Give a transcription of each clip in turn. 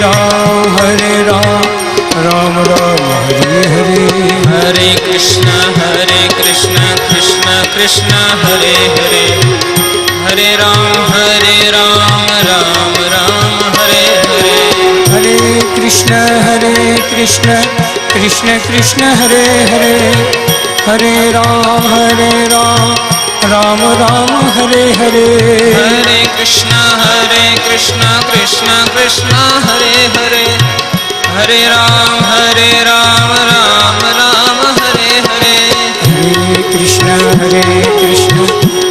राम राम राम हरे हरे। हरे कृष्ण कृष्ण कृष्ण हरे हरे, हरे राम राम राम हरे हरे। हरे कृष्ण कृष्ण कृष्ण हरे हरे, हरे राम राम राम हरे हरे। हरे कृष्ण कृष्ण कृष्ण हरे हरे, हरे राम राम राम हरे हरे। हरे कृष्ण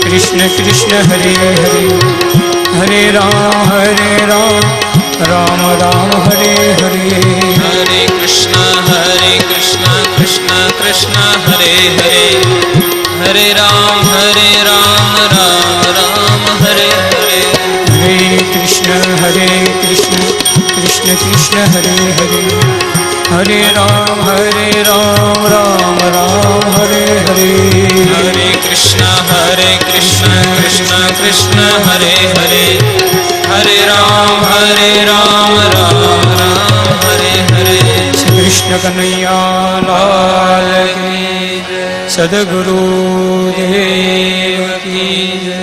कृष्ण कृष्ण हरे हरे, हरे राम राम राम हरे हरे। हरे कृष्ण कृष्ण कृष्ण हरे हरे, हरे राम राम राम हरे हरे। हरे कृष्ण कृष्ण कृष्ण हरे हरे, हरे राम राम राम हरे हरे। हरे कृष्ण कृष्ण कृष्ण हरे हरे, हरे राम राम राम हरे हरे। श्री कृष्ण कन्हैया लाल की जय, सद्गुरु देव की जय।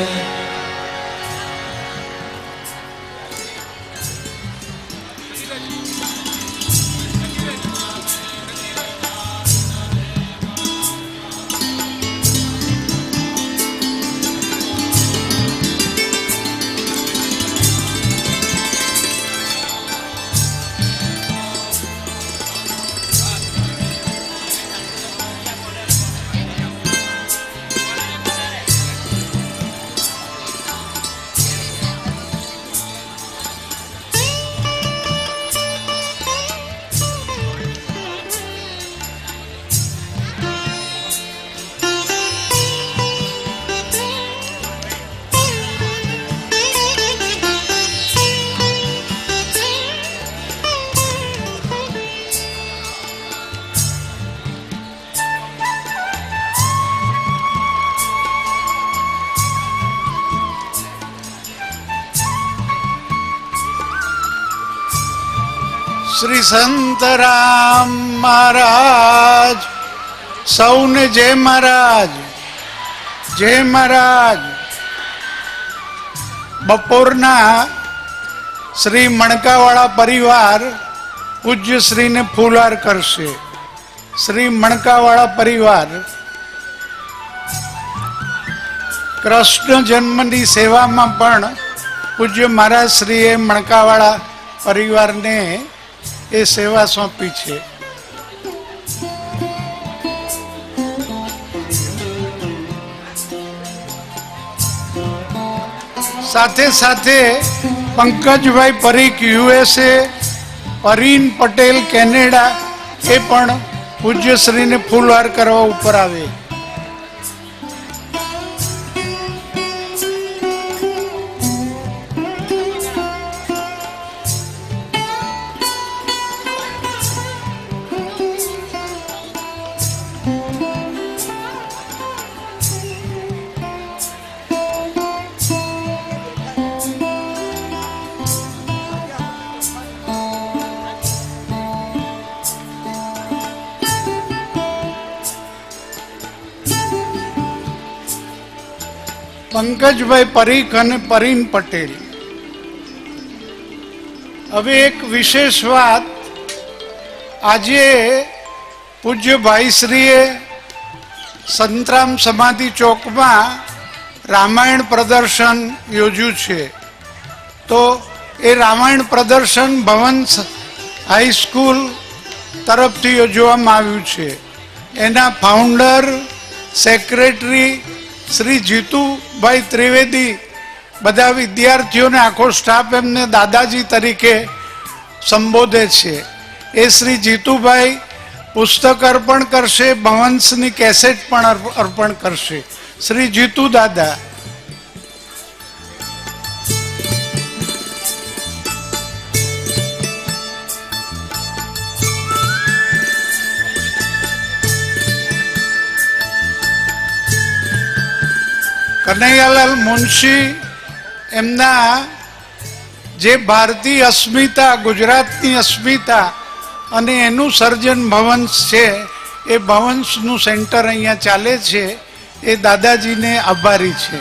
શ્રી સંત રામ મહારાજ સૌને જય મહારાજ, જય મહારાજ. બપોરના શ્રી મણકાવાળા પરિવાર પૂજ્ય શ્રીને ફૂલહાર કરશે. શ્રી મણકાવાળા પરિવાર કૃષ્ણ જન્મની સેવામાં પણ પૂજ્ય મહારાજ શ્રીએ મણકાવાળા પરિવારને એ સેવા સોંપી છે. સાથે સાથે પંકજભાઈ પરીખ USA, પરીન પટેલ કેનેડા એ પણ પૂજ્યશ્રીને ફૂલહાર કરવા ઉપર આવે. પંકજભાઈ પરીખ અને પરીન પટેલ. હવે એક વિશેષ વાત, આજે પૂજ્ય ભાઈશ્રીએ સંતરામ સમાધિ ચોકમાં રામાયણ પ્રદર્શન યોજ્યું છે. તો એ રામાયણ પ્રદર્શન ભવન હાઈસ્કૂલ તરફથી યોજવામાં આવ્યું છે. એના ફાઉન્ડર સેક્રેટરી શ્રી જીતુભાઈ ત્રિવેદી, બધા વિદ્યાર્થીઓને આખો સ્ટાફ એમને દાદાજી તરીકે સંબોધે છે. એ શ્રી જીતુભાઈ પુસ્તક અર્પણ કરશે, ભવંસની કેસેટ પણ અર્પણ કરશે. શ્રી જીતુ દાદા. કનૈયાલાલ મુનશી એમના જે ભારતીય અસ્મિતા, ગુજરાતની અસ્મિતા અને એનું સર્જન ભવંશ છે, એ ભવંશનું સેન્ટર અહીંયા ચાલે છે, એ દાદાજીને આભારી છે.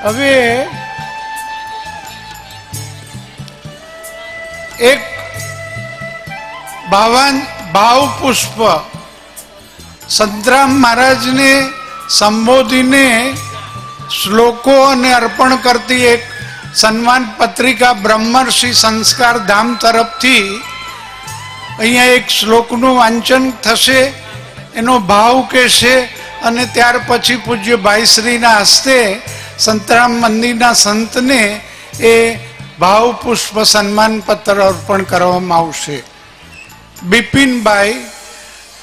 હવે એક ભાવ પુષ્પ સંતરામ મહારાજને સંબોધીને શ્લોકો અને અર્પણ કરતી એક સન્માન પત્રિકા બ્રહ્મર્ષિ સંસ્કાર ધામ તરફથી અહીંયા એક શ્લોકનું વાંચન થશે, એનો ભાવ કહેશે અને ત્યાર પછી પૂજ્ય ભાઈશ્રીના હસ્તે સંતરામ મંદિરના સંતને એ ભાવ પુષ્પ સન્માન પત્ર અર્પણ કરવામાં આવશે. બિપિનભાઈ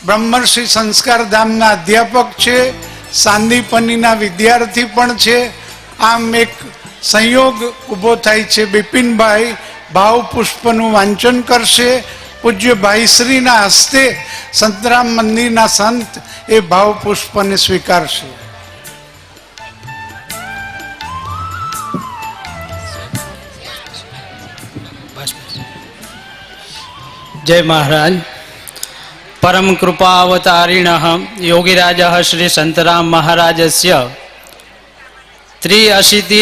બ્રહ્મર્ષિ સંસ્કાર ધામના અધ્યાપક છે, સાંદીપનીના વિદ્યાર્થી પણ છે. આમ એક સંયોગ ઊભો થાય છે. બિપિનભાઈ ભાવ પુષ્પનું વાંચન કરશે, પૂજ્ય ભાઈશ્રીના હસ્તે સંતરામ મંદિરના સંત એ ભાવ પુષ્પને સ્વીકારશે. जय महाराज. परम कृपावतारिण योगिराज श्री संतराम महाराजस्य 83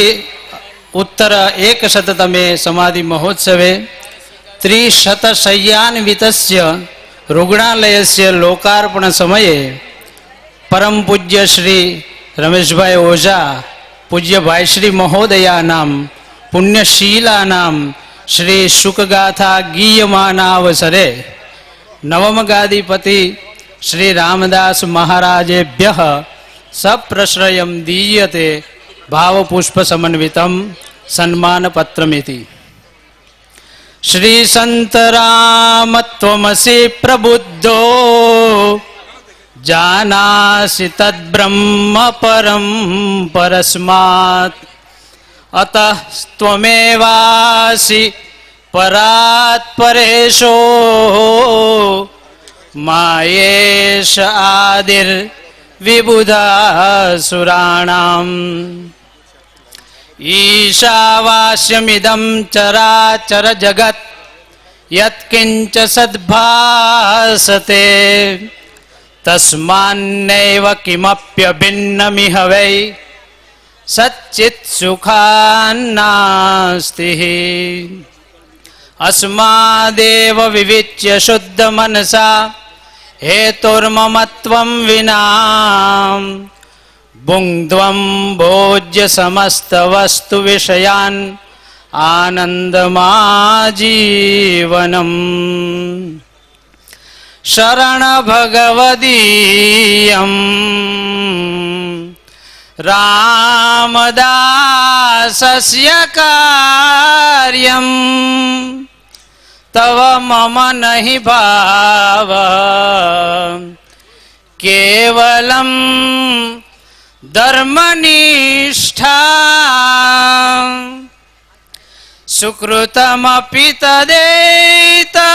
उत्तर 100तमे समाधि महोत्सवे 300शय्यान्वितस्य रुग्णालयस्य लोकार्पण समये परम पूज्य श्री रमेश भाई ओझा पूज्य भाई श्री महोदयानां पुण्यशीलानां श्री शुकगाथा गीयमानावसरे नवम गादीपति श्री रामदास महाराजेभ्यः सप्रश्रयं दीयते भावपुष्प समन्वितं सन्मानपत्रमिति. श्री संतराम त्वमसि प्रबुद्धो जानासि तद्ब्रह्म परं परस्मात् अतः त्वमेवासि परात् परेशो मायेश आदिर् विबुधासुराणाम् ईशावास्यमिदं चराचर जगत् यत्किञ्च सद्भासते तस्मान्नैव किमप्यभिन्नमिह वै सच्चित् सुखान्नास्ति. अस्मादेव विविच्य शुद्ध मनसा हेतुर्ममत्वं विना भुङ्क्त्वं भोज्य समस्त वस्तु विषयान् आनन्दमाजीवनम्. शरण भगवदीयम् रामदासस्य कार्यम् तव मम नहि भाव केवलं धर्मनिष्ठा सुकृतमपि तदेतत्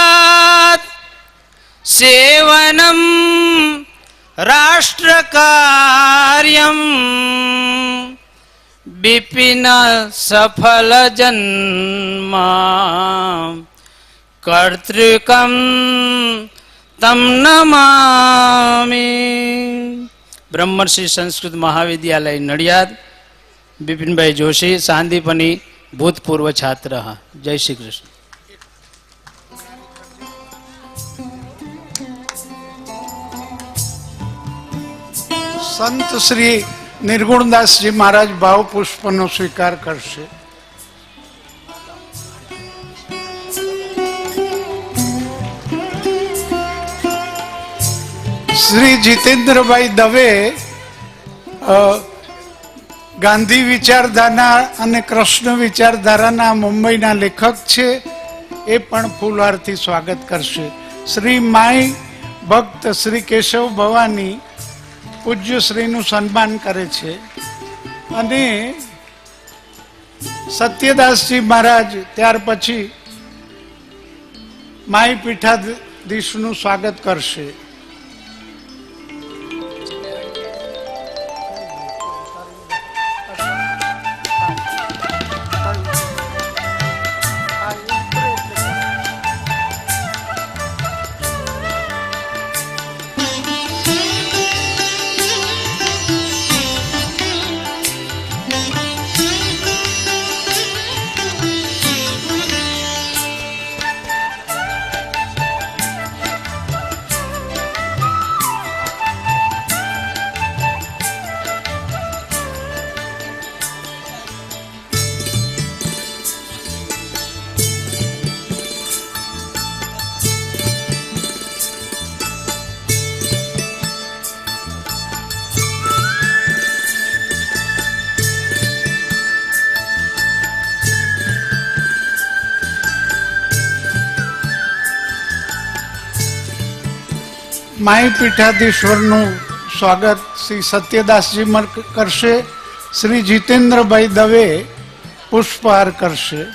सेवनं राष्ट्रकार्यं विपिन सफल जन्म कर्तृकं तं नमामि. ब्रह्मर्षि संस्कृत महाविद्यालय नडियाद बिपिन भाई जोशी सांदीपनी भूतपूर्व छात्र. जय श्री कृष्ण. સંત શ્રી નિર્ગુણદાસજી મહારાજ ભાવ પુષ્પનો સ્વીકાર કરશે. શ્રી જીતેન્દ્રભાઈ દવે ગાંધી વિચારધારા અને કૃષ્ણ વિચારધારાના મુંબઈના લેખક છે, એ પણ ફૂલહારથી સ્વાગત કરશે. શ્રી માઈ ભક્ત શ્રી કેશવ ભવાની પૂજ્ય શ્રીનું સન્માન કરે છે અને સત્યદાસજી મહારાજ ત્યાર પછી માઈ પીઠાધીશનું સ્વાગત કરશે. માઈ પીઠાધીશ્વરનું સ્વાગત શ્રી સત્યદાસજી કરશે. શ્રી જીતેન્દ્રભાઈ દવે પુષ્પહાર કરશે.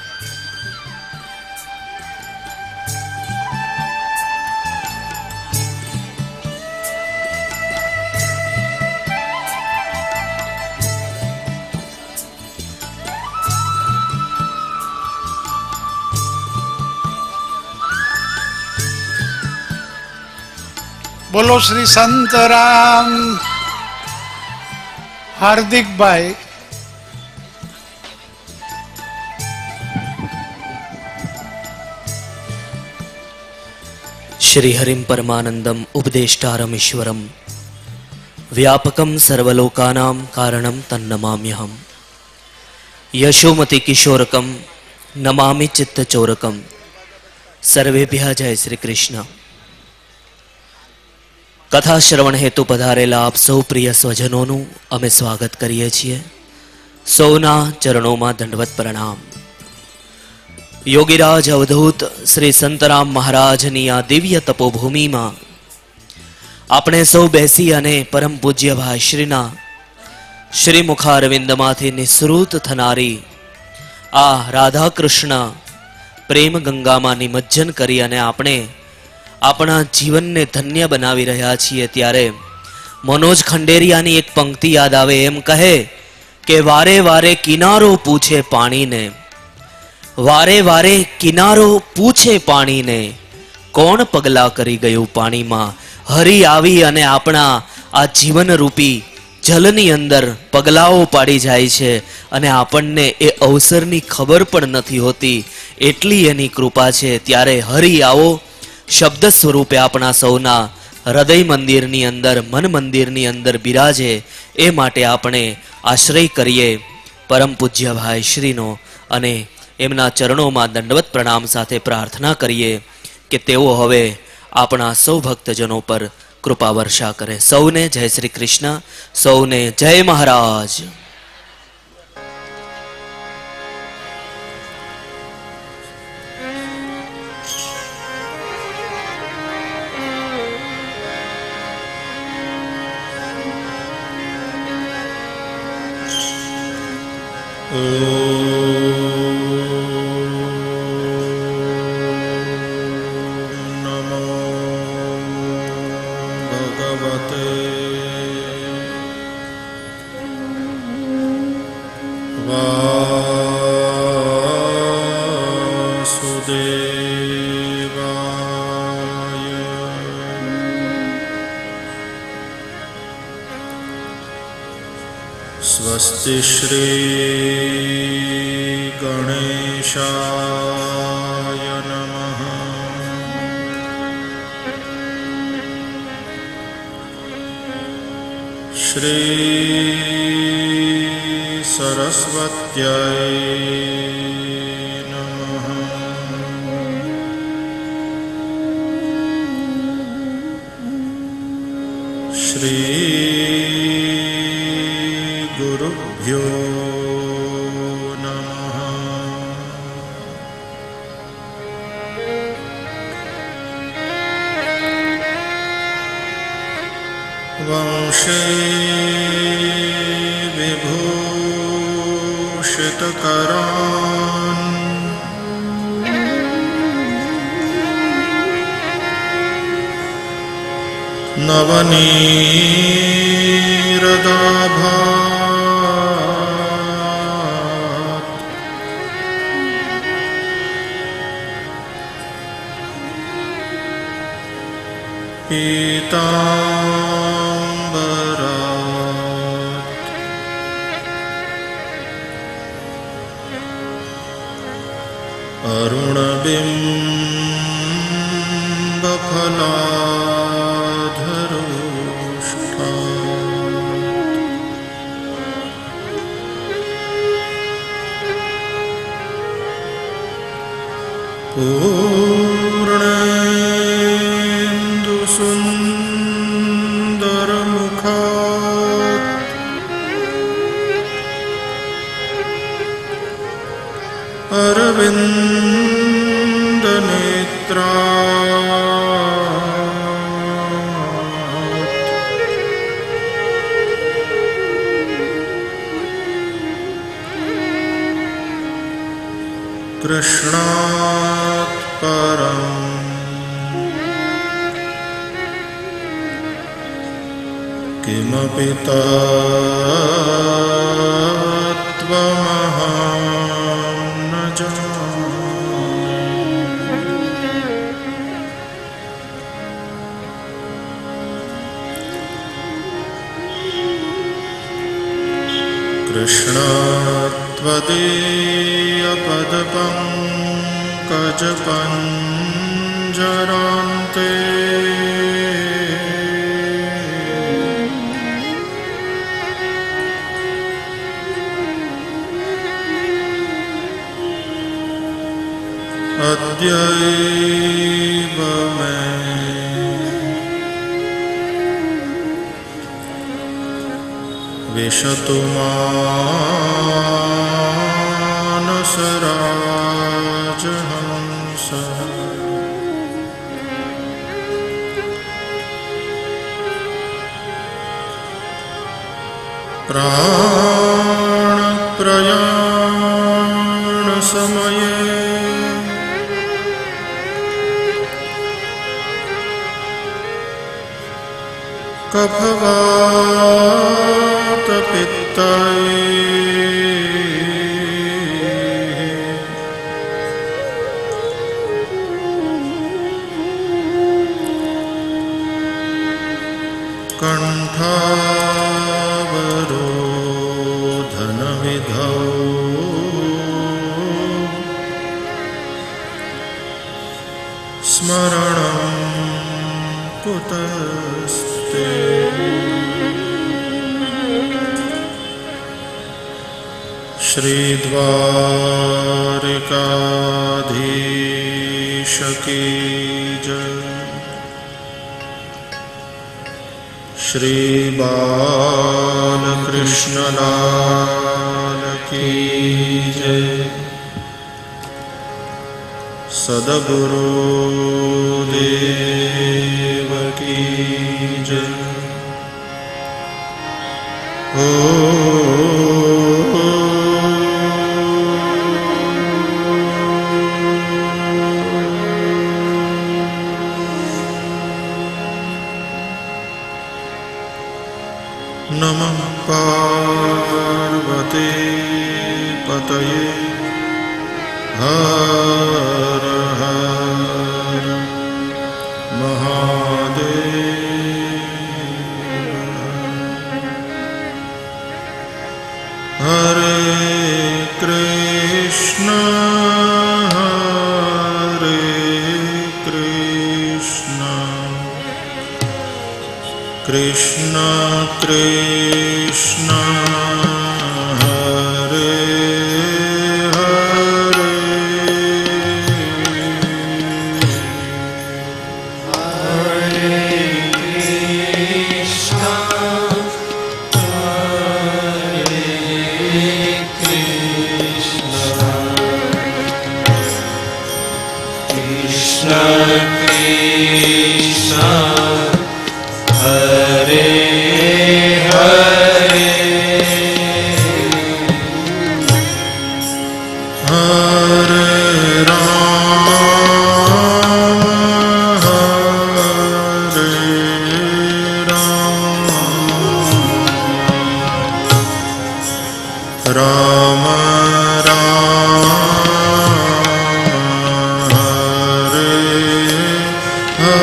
બોલો શ્રી સંતરામ. હાર્દિકભાઈ. શ્રીહરિમ પરમાનંદમ ઉપદેષ્ટારમ ઈશ્વરમ વ્યાપકમ સર્વલોકાનામ કારણમ તન્નમામ્યહમ યશોમતી કિશોરકમ નમામિ ચિત્તચોરકમ. સર્વેભ્યઃ જય શ્રી કૃષ્ણ. કથા શ્રવણ હેતુ પધારેલા આપ સૌ પ્રિય સ્વજનોનું અમે સ્વાગત કરીએ છીએ. સૌના ચરણોમાં દંડવત પ્રણામ. યોગીરાજ અવધૂત શ્રી સંતરામ મહારાજની આ દિવ્ય તપોભૂમિમાં આપણે સૌ બેસી અને પરમ પૂજ્ય ભાઈશ્રીના શ્રી મુખારવિંદમાંથી નિસૃત થનારી આ રાધા કૃષ્ણ પ્રેમ ગંગામાં નિમજ્જન કરી અને આપણે આપણા જીવનને ધન્ય બનાવી રહ્યા છીએ. ત્યારે મનોજ ખંડેરિયાની એક પંક્તિ યાદ આવે. એમ કહે કે વારે વારે કિનારો પૂછે પાણીને, વારે વારે કિનારો પૂછે પાણીને, કોણ પગલા કરી ગયું પાણીમાં. હરી આવી અને આપણા આ જીવનરૂપી જલની અંદર પગલાઓ પાડી જાય છે અને આપણને એ અવસરની ખબર પણ નથી હોતી. એટલી એની કૃપા છે. ત્યારે હરી આવો શબ્દ સ્વરૂપે આપણા સૌના હૃદય મંદિરની અંદર, મન મંદિરની અંદર બિરાજે એ માટે આપણે આશ્રય કરીએ પરમ પૂજ્ય ભાઈ શ્રીનો અને એમના ચરણોમાં દંડવત પ્રણામ સાથે પ્રાર્થના કરીએ કે તેઓ હવે આપણા સૌ ભક્તજનો પર કૃપા વર્ષા કરે. સૌને જય શ્રી કૃષ્ણ. સૌને જય મહારાજ. स्वस्ति श्री गणेशाय नमः। श्री सरस्वत्यै नमः। श्री गुरुभ्यो नमः। वंशे विभूषितकरान् नवनीरदाभात् पीताम्बरात् अरुणबिम्बफलाधरोष्ठात् पूर्णेन्दुसुन्दरमुखात् अरविन्दनेत्रात् कृष्णात् परम् किमपि तत्त्वमहं न जाने। कृष्णत्वदीयपदपङ्कजपञ्जरान्ते अद्यैव मे विशतु मानसराजहंसः प्राणप्रयाणसमये कफवातपित्तैः कण्ठावरोधनविधौ स्मरणं कुतस्ते श्रीद्वारिकाधीश की जय। श्री बालकृष्ण लाल की जय। सद्गुरुदेव की जय। ओ नमः पार्वती पतये हर हर महादेव। हरे कृष्ण कृष्ण कृष्ण हरे हरे राम राम हरे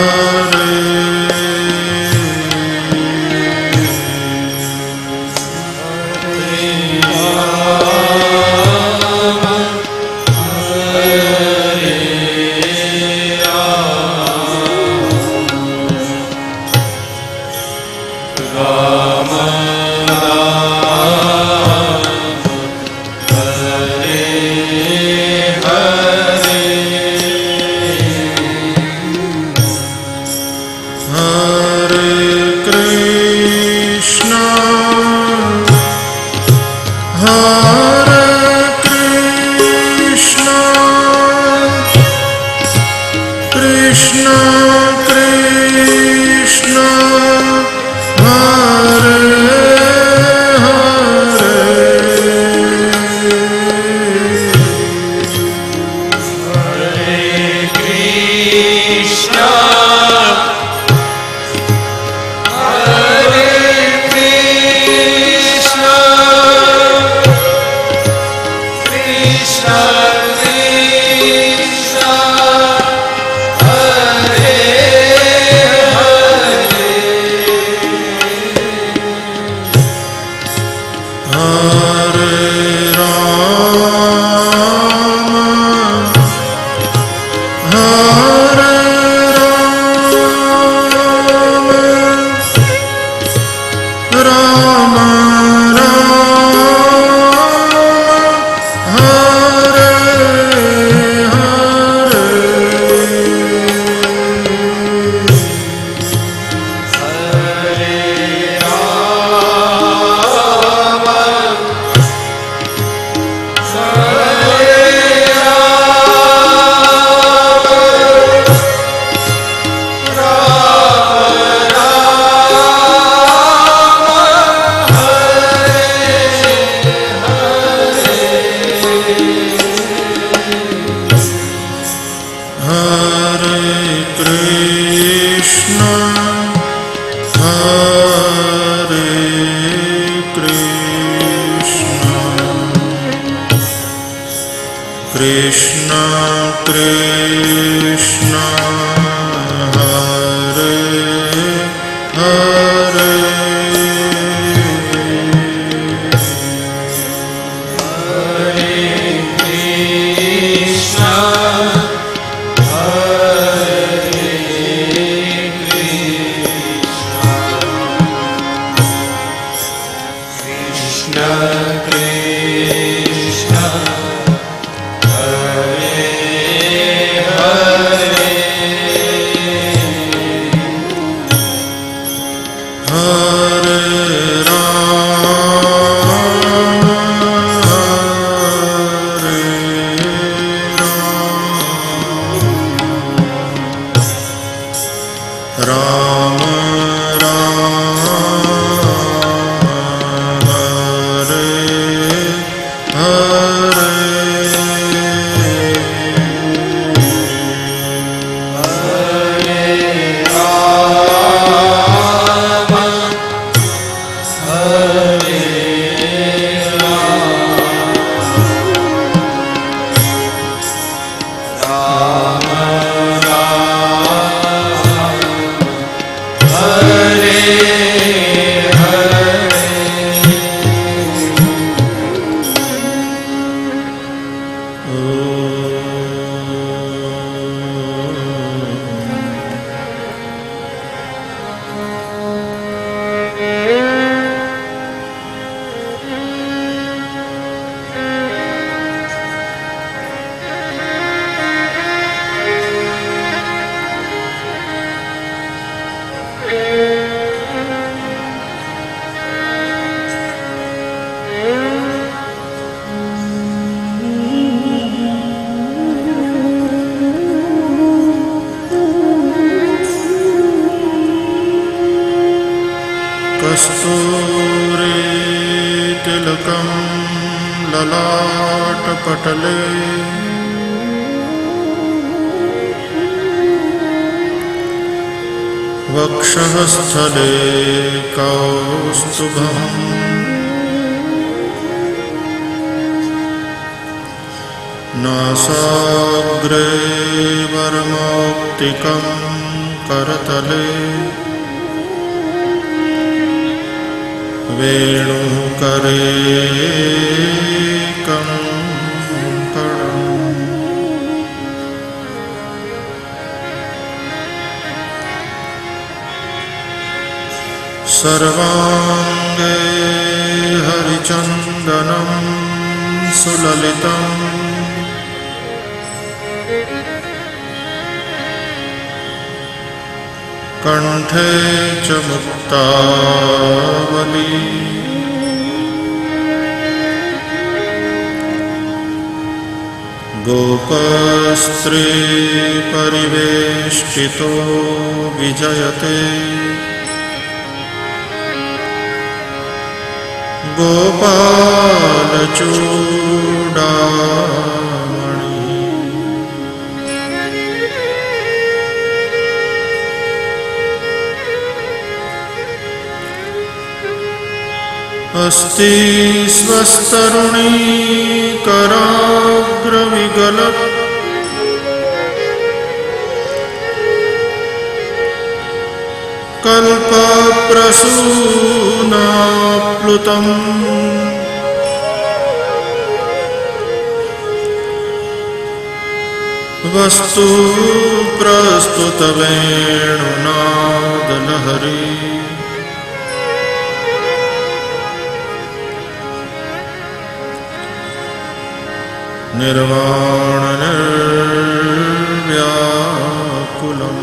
हरे कस्तूरीतिलकं ललाटपटले वक्षःस्थले कौस्तुभम् नासाग्रे वरमौक्तिकं करतले वेणुकरे कङ्कणम् सर्वाङ्गे हरिचन्दनं सुललितम् कंठे च मुक्तावली गोपस्त्री परिवेष्टितो विजयते गोपालचूडामणि अस्ति स्वस्तरुणी कराग्रविगलत् कल्पप्रसूनाप्लुतम् वस्तु प्रस्तुतवेणुनादलहरी निर्वाणनिर्व्याकुलम्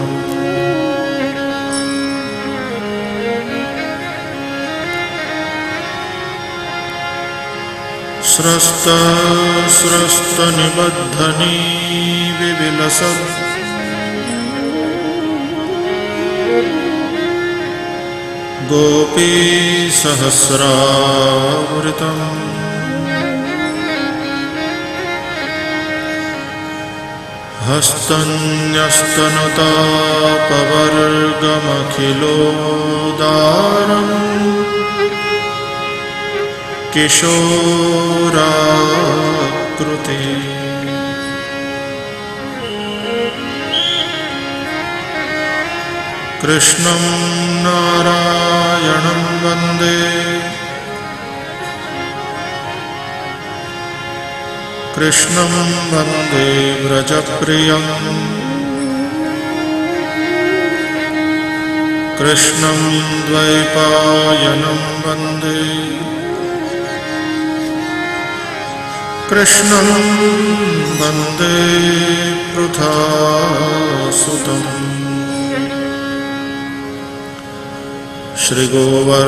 स्रस्तनिबद्धनी विविलसत् गोपीसहस्रावृतम् हस्तन्यस्तनुतापवर्गमखिलोदारम् किशोराकृति कृष्णं नारायणं वन्दे कृष्णं वन्दे व्रजप्रियम् कृष्णं द्वैपायनं वन्दे कृष्णं वन्दे पृथासुतम् श्री गोवर्धननाथ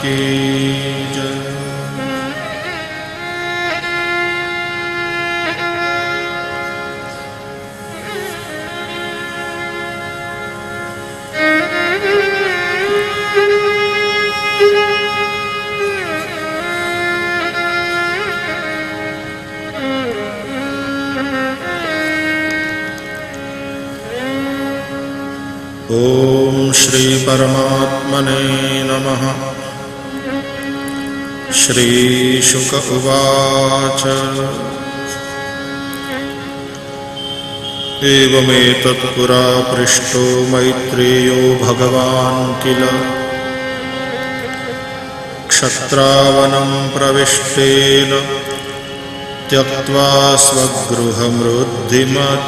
की जय। ओम श्री परमात्मने नमः। श्री शुक उवाच एवमेतत्पुरा पृष्टो मैत्रेयो भगवान् किल क्षत्रावनं प्रविष्टेन त्यक्त्वा स्वगृहमृद्धिमत्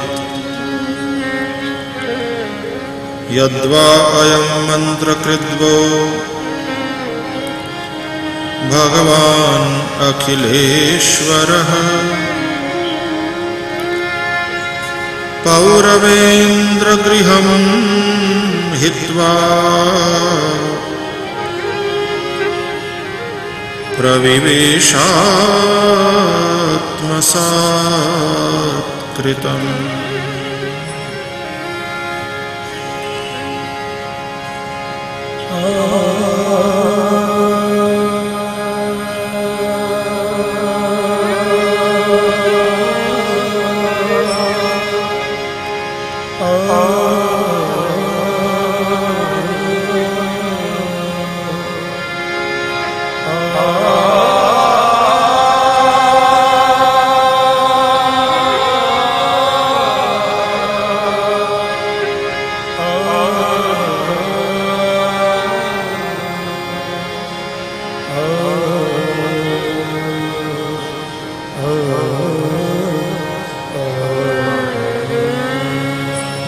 यद्वा अयं मन्त्रकृद्वो भगवान् अखिलेश्वरः पौरवेन्द्रगृहं हित्वा प्रविवेशात्मसात्कृतम्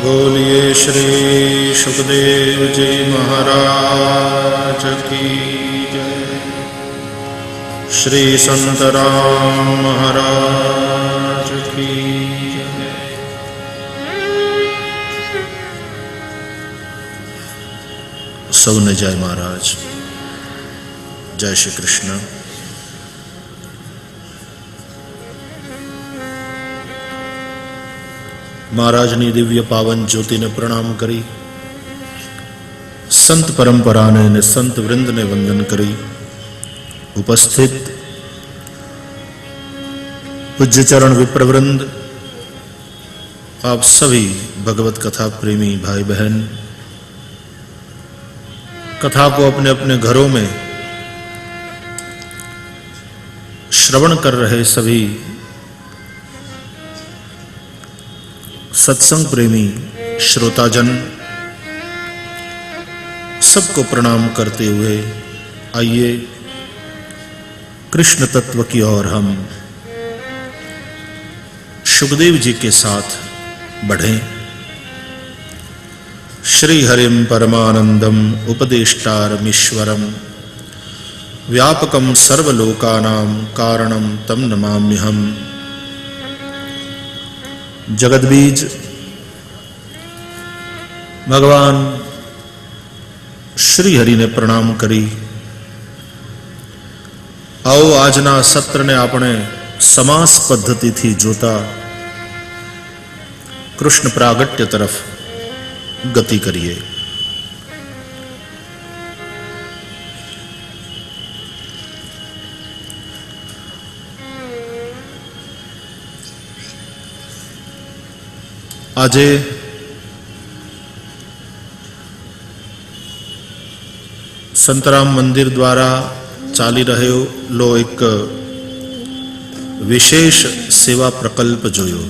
बोलिए श्री सुखदेव जी महाराज की जय। श्री संत राम महाराज की जय। सौने जय महाराज। जय श्री कृष्ण। મહારાજની દિવ્ય પાવન જ્યોતિને પ્રણામ કરી સંત પરંપરાને અને સંત વૃંદને વંદન કરી ઉપસ્થિત પૂજ્ય ચરણ વિપ્રવૃંદ, आप सभी भगवत कथा प्रेमी भाई बहन, कथा को अपने अपने घरों में श्रवण कर रहे सभी सत्संग प्रेमी श्रोताजन सबको प्रणाम करते हुए आइए कृष्ण तत्व की ओर हम सुखदेव जी के साथ बढ़ें। श्री हरिम परमानंदम उपदेष्टारमीश्वरम व्यापकम सर्वलोकानां कारणम तम नमाम्यहम। जगदबीज भगवान श्री हरि ने प्रणाम करी। आओ आजना सत्र ने આપણે સમાસ પદ્ધતિથી જોતા કૃષ્ણ પ્રાગટ્ય તરફ ગતિ કરીએ। આજે સંતરામ મંદિર દ્વારા ચાલી રહેલો એક विशेष सेवा प्रकल्प जोयो।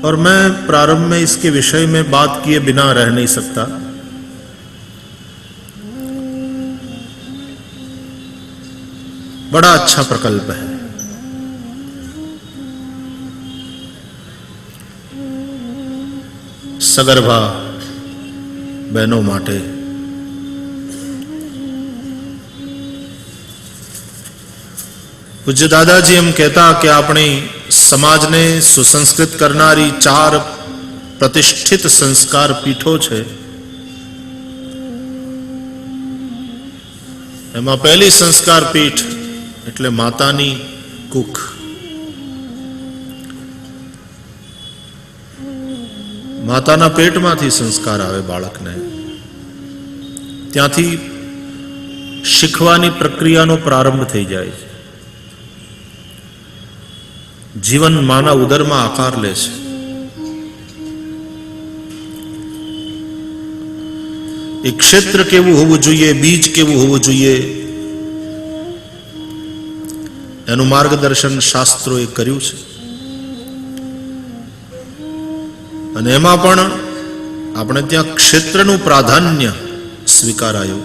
और मैं प्रारंभ में इसके विषय में बात किए बिना रह नहीं सकता। बड़ा अच्छा प्रकल्प है। सगर्भा बहनों माटे पूज्य दादाजी एम कहता कि अपनी समाज ने सुसंस्कृत करनारी 4 प्रतिष्ठित संस्कार पीठो छे। एमां पहली संस्कार पीठ एटले मातानी कूख। माताना पेटमांथी संस्कार आवे बाळकने, त्यांथी शीखवानी प्रक्रियानो प्रारंभ थई जाय छे। जीवन माना उदरमा आकार ले छे। एक क्षेत्र केवुं होवुं जोईए, बीज केवुं होवुं जोईए, एनुं मार्गदर्शन शास्त्रोए कर्युं छे। અને એમાં પણ આપણે ત્યાં ક્ષેત્રનું પ્રાધાન્ય સ્વીકારાયું।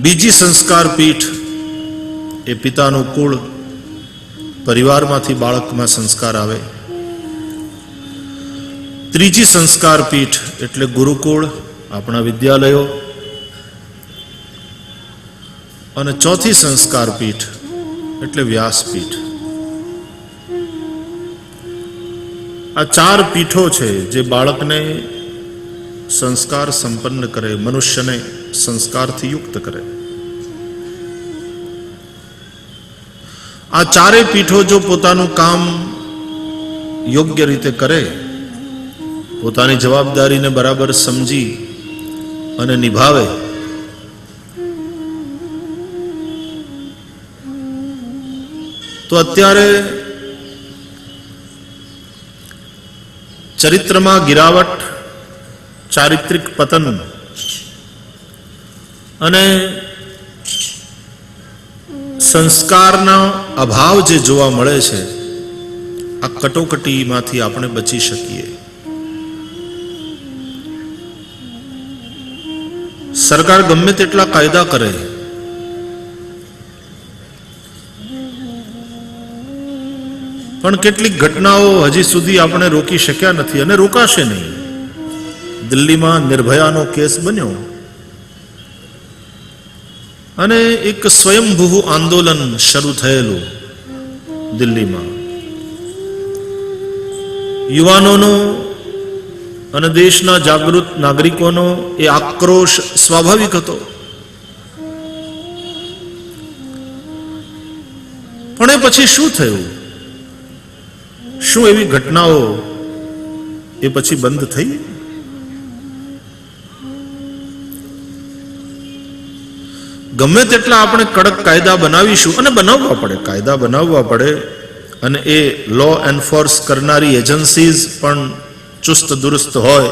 બીજી સંસ્કાર પીઠ એ પિતાનું કુળ, પરિવારમાંથી બાળકમાં સંસ્કાર આવે। ત્રીજી સંસ્કાર પીઠ એટલે ગુરુકુળ, આપણા વિદ્યાલયો। અને ચોથી સંસ્કાર પીઠ એટલે વ્યાસપીઠ। આ 4 પીઠો છે જે બાળકને સંસ્કાર સંપન્ન કરે, મનુષ્યને સંસ્કારથી યુક્ત કરે। આ 4 પીઠો જો પોતાનું કામ યોગ્ય રીતે કરે, પોતાની જવાબદારીને બરાબર સમજી અને નિભાવે, તો અત્યારે ચરિત્રમાં ગિરાવટ, ચારિત્રિક પતન અને સંસ્કારનો અભાવ જે જોવા મળે છે, આ કટોકટીમાંથી આપણે બચી શકીએ। સરકાર ગમે તેટલા કાયદા કરે, પણ કેટલીક ઘટનાઓ હજી સુધી આપણે રોકી શક્યા નથી અને રોકાશે નહીં। દિલ્હીમાં નિર્ભયાનો કેસ બન્યો અને એક સ્વયંભૂ આંદોલન શરૂ થયેલું દિલ્હીમાં। યુવાનોનો અને દેશના જાગૃત નાગરિકોનો એ આક્રોશ સ્વાભાવિક હતો, પણ એ પછી શું થયું? શું એવી ઘટનાઓ એ પછી બંધ થઈ? ગમે તેટલા આપણે કડક કાયદા બનાવીશું, અને બનાવવા પડે, કાયદા બનાવવા પડે, અને એ લો એન્ફોર્સ કરનારી એજન્સીઝ પણ ચુસ્ત દુરુસ્ત હોય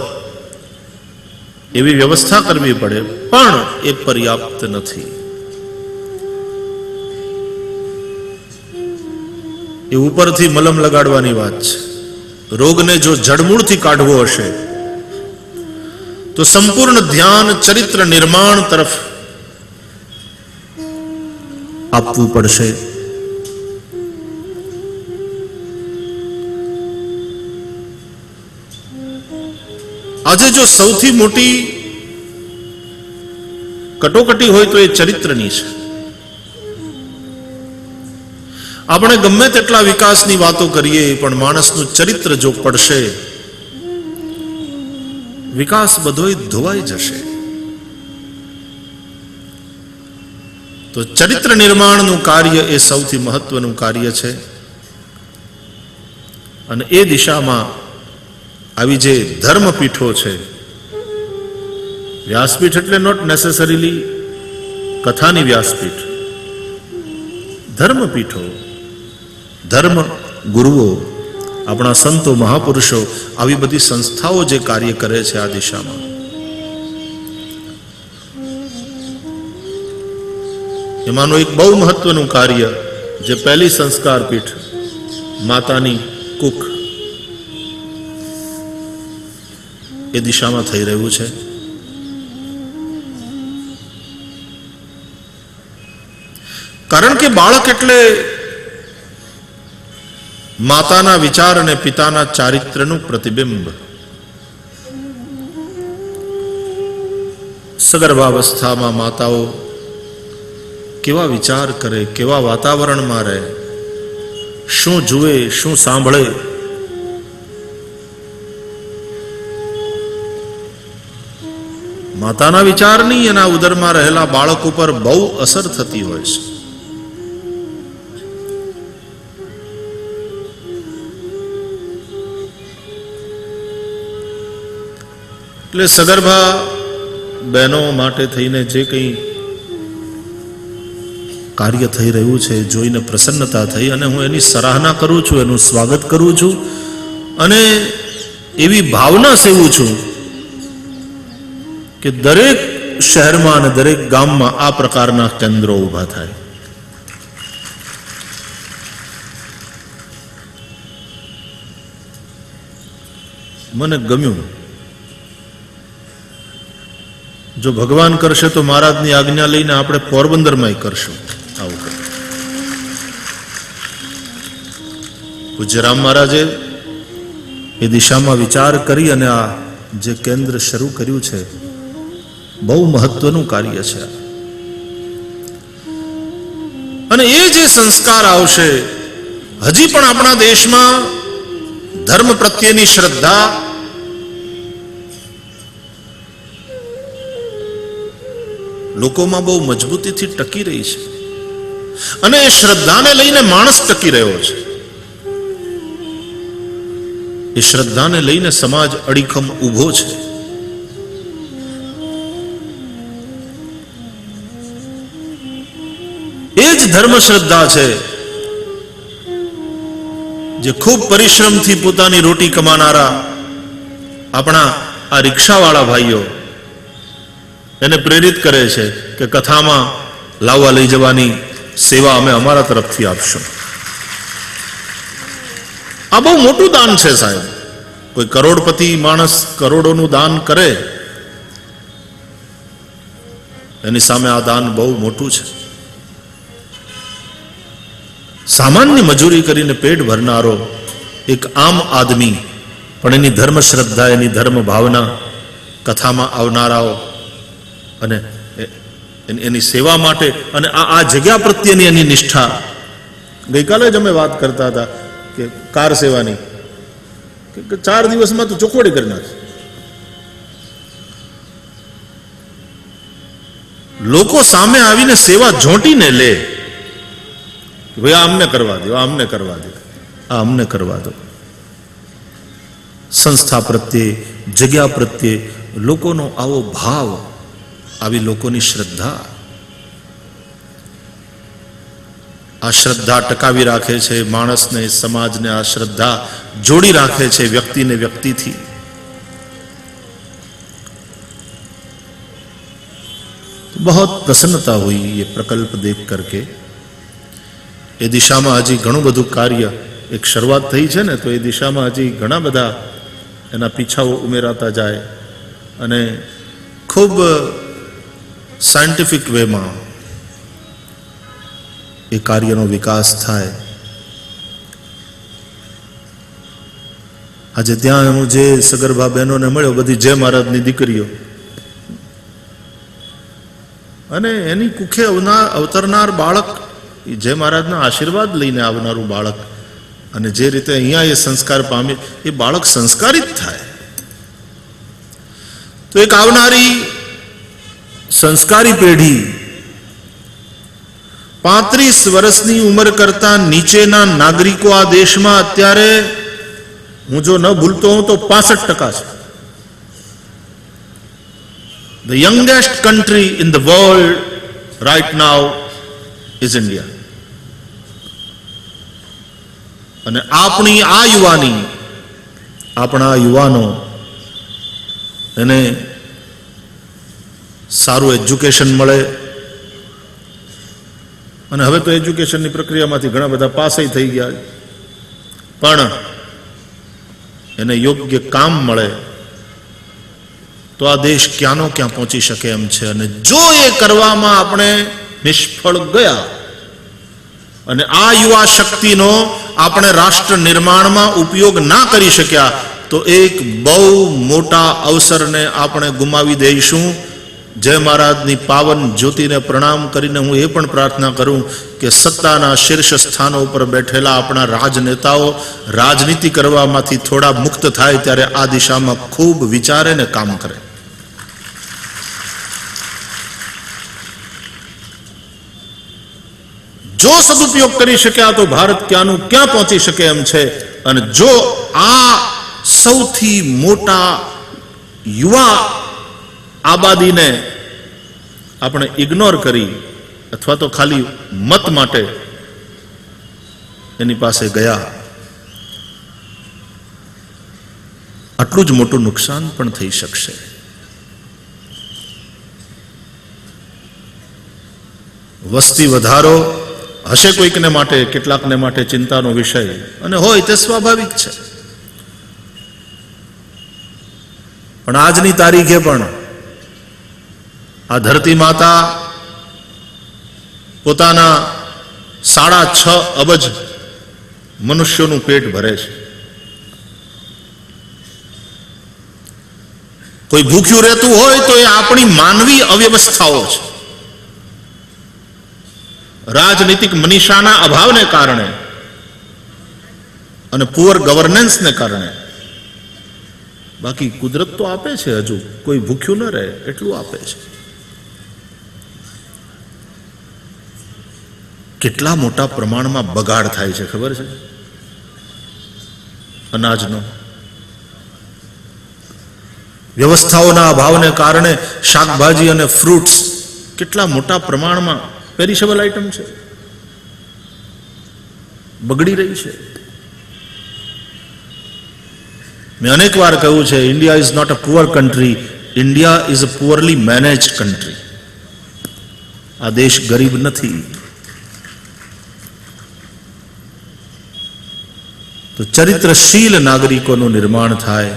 એવી વ્યવસ્થા કરવી પડે, પણ એ પર્યાપ્ત નથી. એ ઉપરથી મલમ લગાડવાની વાત છે. રોગને જો જડમૂળથી કાઢવો હશે તો સંપૂર્ણ ધ્યાન ચરિત્ર નિર્માણ તરફ આપવું પડશે. આજે જો સૌથી મોટી કટોકટી હોય તો એ ચરિત્રની છે. આપણે ગમે તેટલા વિકાસની વાતો કરીએ, પણ માણસનું ચરિત્ર જો પડશે, વિકાસ બધોય ધોવાઈ જશે. તો ચરિત્ર નિર્માણનું કાર્ય એ સૌથી મહત્વનું કાર્ય છે. અને એ દિશામાં આવી જે ધર્મપીઠો છે, વ્યાસપીઠ એટલે નોટ નેસેસરીલી કથાની વ્યાસપીઠ, ધર્મપીઠો, ધર્મ ગુરુઓ, આપણા સંતો મહાપુરુષો, આવી બધી સંસ્થાઓ જે કાર્ય કરે છે આ દિશામાં, એમાંનું એક બહુ મહત્વનું કાર્ય જે પહેલી સંસ્કાર પીઠ માતાની કુખ એ દિશામાં થઈ રહ્યું છે. કારણ કે બાળક એટલે માતાના વિચાર અને પિતાના ચારિત્રનું પ્રતિબિંબ. સગર્ભાવસ્થામાં માતાઓ કેવા વિચાર કરે, કેવા વાતાવરણમાં રહે, શું જુએ, શું સાંભળે, માતાના વિચારની એના ઉદરમાં રહેલા બાળક ઉપર બહુ અસર થતી હોય છે. એટલે સગર્ભા બહેનો માટે થઈને જે કંઈ કાર્ય થઈ રહ્યું છે જોઈને પ્રસન્નતા થઈ, અને હું એની સરાહના કરું છું, એનું સ્વાગત કરું છું, અને એવી ભાવના સેવું છું કે દરેક શહેરમાં અને દરેક ગામમાં આ પ્રકારના કેન્દ્રો ઊભા થાય. મને ગમ્યું. જો ભગવાન કરશે તો મહારાજની આજ્ઞા લઈને આપણે પોરબંદરમાં કરશું આવું કર. પૂજ્ય રામ મહારાજે એ દિશામાં વિચાર કરી અને આ જે કેન્દ્ર શરૂ કર્યું છે, બહુ મહત્વનું કાર્ય છે. અને એ જે સંસ્કાર આવશે, હજી પણ આપણા દેશમાં ધર્મ પ્રત્યેની શ્રદ્ધા લોકોમાં બહુ મજબૂતીથી ટકી રહી છે, અને એ શ્રદ્ધાને લઈને માણસ ટકી રહ્યો છે. એ શ્રદ્ધાને લઈને સમાજ અડીખમ ઊભો છે. એ જ ધર્મ શ્રદ્ધા છે જે ખૂબ પરિશ્રમથી પોતાની રોટી કમાનારા આપણા આ રિક્ષાવાળા ભાઈઓ એને પ્રેરિત કરે છે કે કથામાં લાવવા લઈ જવાની સેવા અમે અમારા તરફથી આપશું. આ બહુ મોટું દાન છે સાહેબ. કોઈ કરોડપતિ માણસ કરોડોનું દાન કરે, એની સામે આ દાન બહુ મોટું છે. સામાન્ય મજૂરી કરીને પેટ ભરનારો એક આમ આદમી પણ એની ધર્મ શ્રદ્ધા, એની ધર્મ ભાવના, કથામાં આવનારાઓ અને એની સેવા માટે અને આ જગ્યા પ્રત્યેની એની નિષ્ઠા. ગઈકાલે જ અમે વાત કરતા હતા કે કાર સેવાની, કે 4 દિવસમાં તો ચોખવડી કરી નાખે. લોકો સામે આવીને સેવા ઝોંટીને લે, ભાઈ આ અમને કરવા દો, આ અમને કરવા દો, આ અમને કરવા દો. સંસ્થા પ્રત્યે, જગ્યા પ્રત્યે લોકોનો આવો ભાવ, આવી લોકોની શ્રદ્ધા, આ શ્રદ્ધા ટકાવી રાખે છે, માણસને સમાજને આ શ્રદ્ધા જોડી રાખે છે વ્યક્તિને વ્યક્તિથી. बहुत प्रसन्नता हुई ये प्रकल्प देख करके. એ દિશામાં હજી ઘણું બધું કાર્ય, એક શરૂઆત થઈ છે ને, તો એ દિશામાં હજી ઘણા બધા એના પીછાઓ ઉમેરાતા જાય અને ખૂબ સાયન્ટિફિક વેમાં એ કાર્યનો વિકાસ થાય. આજે ત્યાં હું જે સગર્ભા બહેનોને મળ્યો, બધી જય મહારાજની દીકરીઓ, અને એની કુખે અવતરનાર બાળક એ જય મહારાજના આશીર્વાદ લઈને આવનારું બાળક, અને જે રીતે અહીંયા એ સંસ્કાર પામે એ બાળક સંસ્કારિત થાય. તો એક આવનારી સંસ્કારી પેઢી 35 વર્ષની ઉંમર કરતા નીચેના નાગરિકો આ દેશમાં અત્યારે, હું જો ન ભૂલતો હું તો 65% છે. The youngest country in the world right now is India. અને આપણી આ યુવાની, આપણા યુવાનો એને સારું એજ્યુકેશન મળે, અને હવે તો એજ્યુકેશનની પ્રક્રિયામાંથી ઘણા બધા પાસ થઈ ગયા, પણ એને યોગ્ય કામ મળે તો આ દેશ ક્યાંનો ક્યાં પહોંચી શકે એમ છે. અને જો એ કરવામાં આપણે નિષ્ફળ ગયા અને આ યુવા શક્તિનો આપણે રાષ્ટ્ર નિર્માણમાં ઉપયોગ ના કરી શક્યા, તો એક બહુ મોટા અવસરને આપણે ગુમાવી દઈશું. જય મહારાજની પાવન જ્યોતિને પ્રણામ કરીને હું એ પણ પ્રાર્થના કરું કે સત્તાના શીર્ષ સ્થાનો ઉપર બેઠેલા આપણા રાજનેતાઓ રાજનીતિ કરવામાંથી થોડા મુક્ત થાય ત્યારે આ દિશામાં ખૂબ વિચારે ને કામ કરે. જો સદુપયોગ કરી શક્યા તો ભારત ક્યાંનું ક્યાં પહોંચી શકે એમ છે. અને જો આ સૌથી મોટા યુવા આબાદીને આપણે ઇગ્નોર કરી અથવા તો ખાલી મત માટે એની પાસે ગયા, આટલું જ મોટું નુકસાન પણ થઈ શકશે. વસ્તી વધારો હશે કોઈકને માટે, કેટલાકને માટે ચિંતાનો વિષય, અને હોય તે સ્વાભાવિક છે. પણ આજની તારીખે પણ આ ધરતી માતા પોતાના 6.5 અબજ મનુષ્યોનું પેટ ભરે છે. કોઈ ભૂખ્યું રહેતું હોય તો એ આપણી માનવી અવ્યવસ્થાઓ છે. રાજનીતિક મનીષાના અભાવને કારણે અને પુઅર ગવર્નન્સને કારણે. બાકી કુદરત તો આપે છે, હજુ કોઈ ભૂખ્યું ન રહે એટલું આપે છે. કેટલા મોટા પ્રમાણમાં બગાડ થાય છે ખબર છે અનાજનો. વ્યવસ્થાઓના અભાવને કારણે શાકભાજી અને ફ્રૂટ્સ કેટલા મોટા પ્રમાણમાં પેરિશેબલ આઇટમ છે, બગડી રહી છે. મેં અનેક વાર કહ્યું છે, India is not a poor country, India is a poorly managed country. આ દેશ ગરીબ નથી. તો ચરિત્રશીલ નાગરિકોનું નિર્માણ થાય,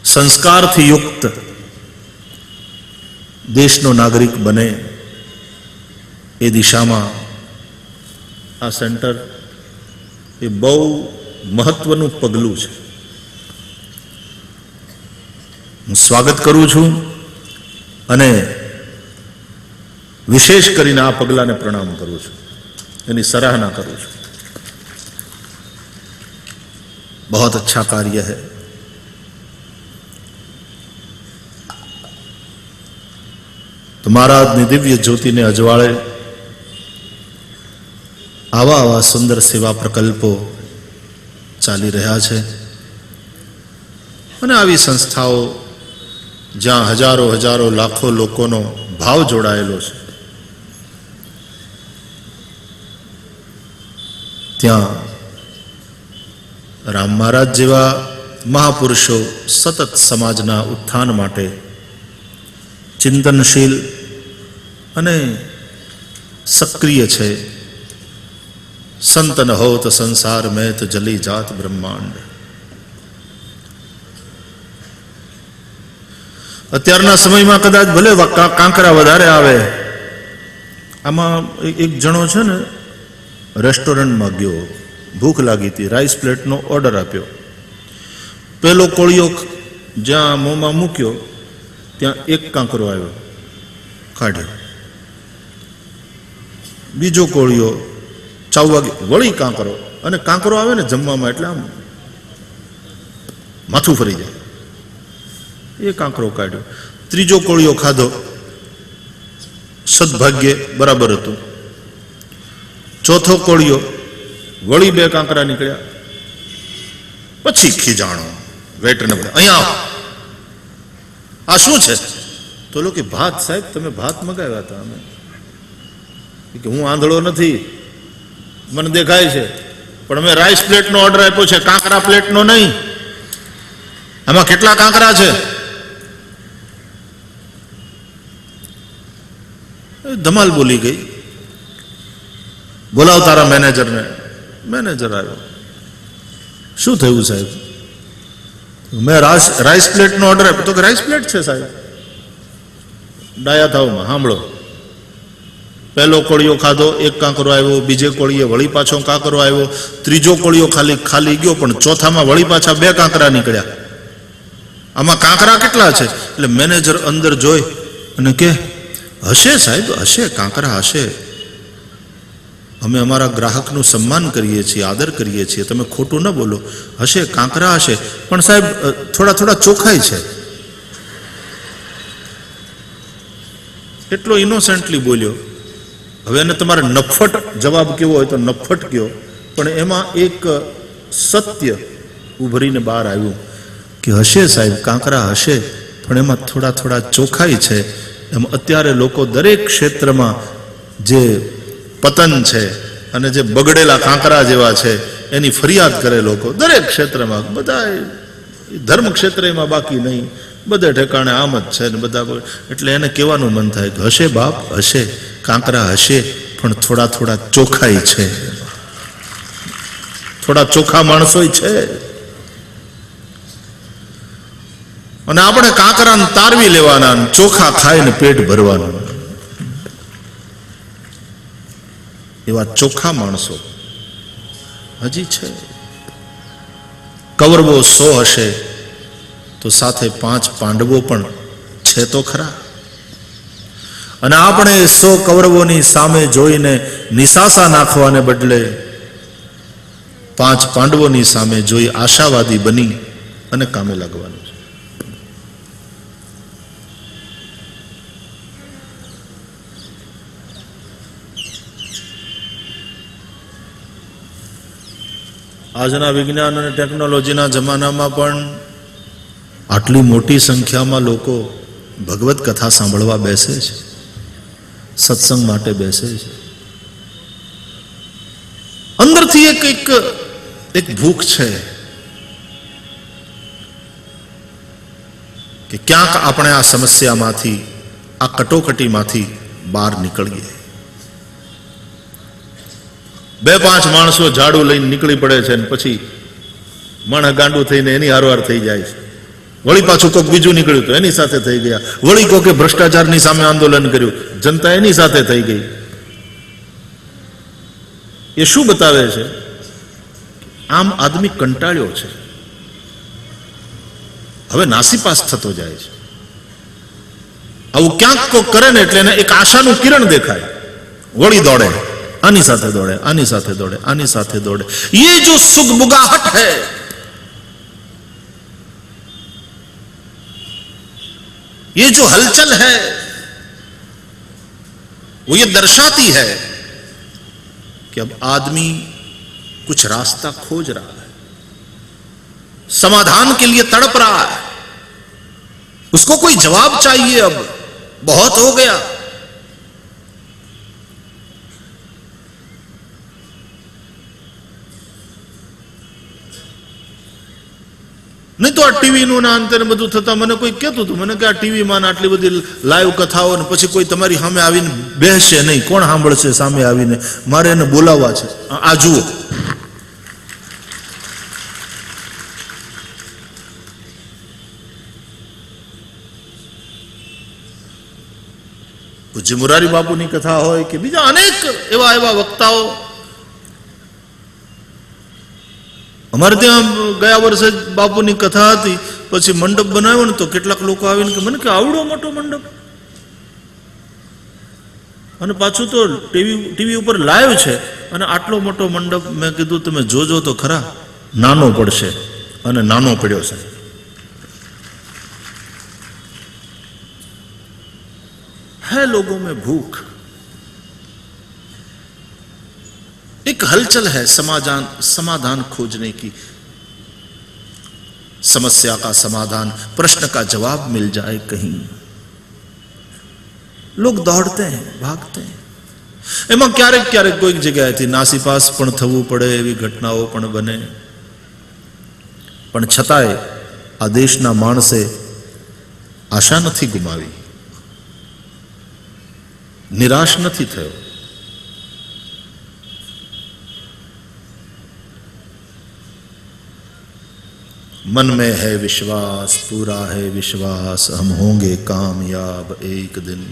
સંસ્કારથી યુક્ત દેશનો નાગરિક બને, એ દિશામાં આ સેન્ટર એ બહુ મહત્વનું પગલું છે. હું સ્વાગત કરું છું અને વિશેષ કરીને આ પગલાને પ્રણામ કરું છું, એની સરાહના કરું છું. बहुत अच्छा कार्य है. તો મહારાજની દિવ્ય જ્યોતિને અજવાળે આવા સુંદર સેવા પ્રકલ્પો ચાલી રહ્યા છે. અને આવી સંસ્થાઓ જ્યાં હજારો લાખો લોકોનો ભાવ જોડાયેલો છે, ત્યાં રામ મહારાજ જેવા મહાપુરુષો સતત સમાજના ઉત્થાન માટે ચિંતનશીલ અને સક્રિય છે. સંત ન હો તો સંસાર મેં તો જલી જાત બ્રહ્માંડ. અત્યારના સમયમાં કદાચ ભલે કાંકરા વધારે આવે. આમાં એક જણો છે ને રેસ્ટોરન્ટમાં ગયો, ભૂખ લાગી હતી, રાઈસ પ્લેટનો ઓર્ડર આપ્યો. પેલો કોળિયો જ્યાં મોંમાં મૂક્યો ત્યાં એક કાંકરો આવ્યો, કાઢ્યો. બીજો કોળિયો ચાવવા ગયો, વળી કાંકરો. અને કાંકરો આવે ને જમવામાં એટલે આમ માથું ફરી જાય, એ કાંકરો કાઢ્યો. ત્રીજો કોળિયો ખાધો, સદભાગ્યે બરાબર હતું. ચોથો કોળિયો, વળી 2 કાંકરા નીકળ્યા. પછી ખીજાણો વેટરને, અહીંયા આ શું છે? તો લોકો કે ભાત સાહેબ, તમે ભાત મગાવ્યા હતા. અમે કે હું આંધળો નથી, મને દેખાય છે, પણ અમે રાઈસ પ્લેટનો ઓર્ડર આપ્યો છે, કાંકરા પ્લેટનો નહીં. આમાં કેટલા કાંકરા છે? ધમાલ બોલી ગઈ. બોલાવ તારા મેનેજરને. મેનેજર આવ્યો. શું થયું સાહેબ? મેં રાઈસ પ્લેટનો ઓર્ડર આપ્યો. તો કે રાઈસ પ્લેટ છે સાહેબ. ડાયા થાવમાં સાંભળો. પહેલો કોળિયો ખાધો, 1 કાંકરો આવ્યો. બીજે કોળીએ વળી પાછો કાંકરો આવ્યો. ત્રીજો કોળિયો ખાલી ગયો, પણ ચોથામાં વળી પાછા 2 કાંકરા નીકળ્યા. આમાં કાંકરા કેટલા છે? એટલે મેનેજર અંદર જોઈ અને કે હશે સાહેબ, હશે, કાંકરા હશે. અમે અમારા ગ્રાહકનું સન્માન કરીએ છીએ, આદર કરીએ છીએ, તમે ખોટું ન બોલો. હશે, કાંકરા હશે, પણ સાહેબ થોડા ચોખાઈ છે. એટલો ઇનોસેન્ટલી બોલ્યો. હવે એને તમારે નફ્ફટ જવાબ કેવો હોય તો નફ્ફટ કયો, પણ એમાં એક સત્ય ઉભરીને બહાર આવ્યું કે હશે સાહેબ, કાંકરા હશે, પણ એમાં થોડા ચોખાઈ છે. એમ અત્યારે લોકો દરેક ક્ષેત્રમાં જે પતન છે અને જે બગડેલા કાંકરા જેવા છે એની ફરિયાદ કરે લોકો. દરેક ક્ષેત્રમાં, બધા ધર્મ ક્ષેત્ર એમાં બાકી નહીં, બધે ઠેકાણે આમ જ છે ને બધા. એટલે એને કહેવાનું મન થાય કે હશે બાપ, હશે, કાંકરા હશે, પણ થોડા ચોખાઈ છે, થોડા ચોખા માણસો છે. અને આપણે કાંકરાને તારવી લેવાના, ચોખા ખાઈને પેટ ભરવાનું. એવા ચોખા માણસો હજી છે. કૌરવો 100 હશે તો સાથે 5 પાંડવો પણ છે તો ખરા. અને આપણે 100 કૌરવોની સામે જોઈને નિશાસા નાખવાને બદલે 5 પાંડવોની સામે જોઈ આશાવાદી બની અને કામે લાગવાનું છે. આજના વિજ્ઞાન અને ટેકનોલોજીના જમાનામાં પણ આટલી મોટી સંખ્યામાં લોકો ભગવત કથા સાંભળવા બેસે છે, સત્સંગ માટે બેસે છે. અંદરથી એક ભૂખ છે કે ક્યાંક આપણે આ સમસ્યામાંથી, આ કટોકટીમાંથી બહાર નીકળીએ. 2-5 માણસો ઝાડુ લઈને નીકળી પડે છે ને પછી માણસ ગાંડું થઈને એની હારવાર થઈ જાય છે. વળી પાછું કોઈક બીજું નીકળ્યું તો એની સાથે થઈ ગયા. વળી કોકે ભ્રષ્ટાચારની સામે આંદોલન કર્યું, જનતા એની સાથે થઈ ગઈ. એ શું બતાવે છે? આમ આદમી કંટાળ્યો છે, હવે નાસીપાસ થતો જાય છે. આવું ક્યાંક કોઈ કરે ને એટલે એને એક આશાનું કિરણ દેખાય, વળી દોડે, આની સાથે દોડે, આની સાથે દોડે, આની સાથે દોડે. ये जो सुगबुगाहट है, ये जो हलचल है, वो ये दर्शाती है कि अब आदमी कुछ रास्ता खोज रहा है, समाधान के लिए तड़प रहा है, उसको कोई जवाब चाहिए. अब बहुत हो गया. નહીં તો આ ટીવીનું ના અંતે બધું થતા મને કોઈ કહેતું હતું, મને કે આ ટીવીમાં આટલી બધી લાઈવ કથાઓ ને પછી કોઈ તમારી સામે આવીને બેસશે નહીં, કોણ સાંભળશે સામે આવીને, મારે એને બોલાવવા છે. આ જુઓ, પૂજ્ય મોરારી બાપુની કથા હોય કે બીજા અનેક એવા એવા વક્તાઓ. અમારે ત્યાં ગયા વર્ષે બાપુની કથા હતી, પછી મંડપ બનાવ્યો ને તો કેટલાક લોકો આવીને કે મને કે આવડો મોટો મંડપ, અને પાછું તો ટીવી ઉપર લાઈવ છે, અને આટલો મોટો મંડપ. મેં કીધું તમે જોજો તો ખરા, નાનો પડશે, અને નાનો પડ્યો છે. है लोगों में भूख, एक हलचल है समाधान खोजने की, समस्या का समाधान, प्रश्न का जवाब मिल जाए कहीं. लोग दौड़ते हैं, भागते हैं. એમાં ક્યારેક ક્યારેક કોઈક જગ્યાએથી નાસીપાસ પણ થવું પડે એવી ઘટનાઓ પણ બને, પણ છતાંય આ દેશના માણસે આશા નથી ગુમાવી, નિરાશ નથી થયો. मन में है विश्वास, पूरा है विश्वास, हम होंगे कामयाब एक दिन.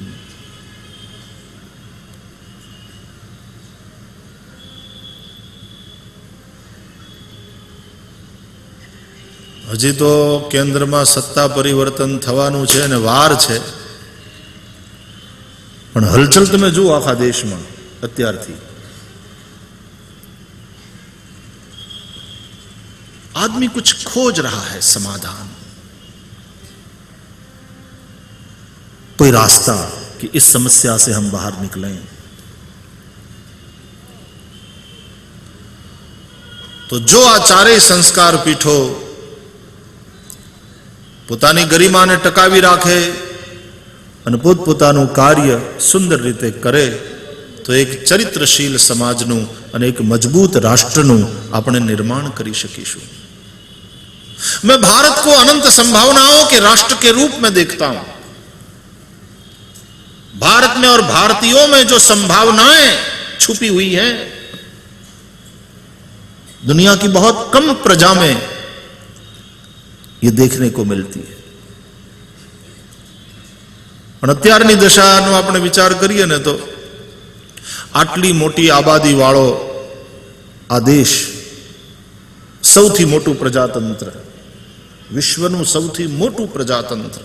હજી તો કેન્દ્રમાં સત્તા પરિવર્તન થવાનું છે અને વાર છે, પણ હલચલ તમે જુઓ આખા દેશમાં અત્યારથી. आदमी कुछ खोज रहा है, समाधान, कोई रास्ता कि इस समस्या से हम बाहर निकलें. तो जो आ चारेय संस्कार पीठो પોતાની ગરિમાને ટકાવી રાખે અને પોતપોતાનું કાર્ય સુંદર રીતે કરે તો એક ચરિત્રશીલ સમાજનું અને એક મજબૂત રાષ્ટ્રનું આપણે નિર્માણ કરી શકીશું. मैं भारत को अनंत संभावनाओं के राष्ट्र के रूप में देखता हूं. भारत में और भारतीयों में जो संभावनाएं छुपी हुई हैं, दुनिया की बहुत कम प्रजा में ये देखने को मिलती है. પણ અત્યારની દશાનો આપણે વિચાર કરીએ ને તો આટલી મોટી આબાદી વાળો આ દેશ, સૌથી મોટું પ્રજાતંત્ર, વિશ્વનું સૌથી મોટું પ્રજાતંત્ર,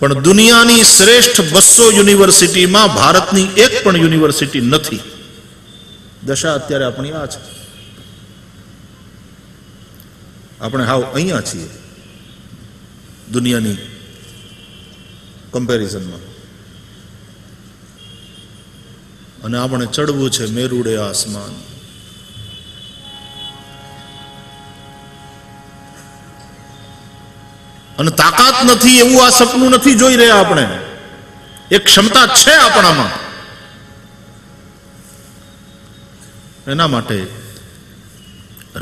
પણ દુનિયાની શ્રેષ્ઠ 200 યુનિવર્સિટીમાં ભારતની એક પણ યુનિવર્સિટી નથી. દશા અત્યારે આપણી આ છે. આપણે હાવ અહીંયા છીએ દુનિયાની કમ્પેરિઝનમાં, અને આપણે ચડવું છે મેરુડે આસમાન. અને તાકાત નથી એવું આ સપનું નથી જોઈ રહ્યા આપણે, એક ક્ષમતા છે આપણામાં. એના માટે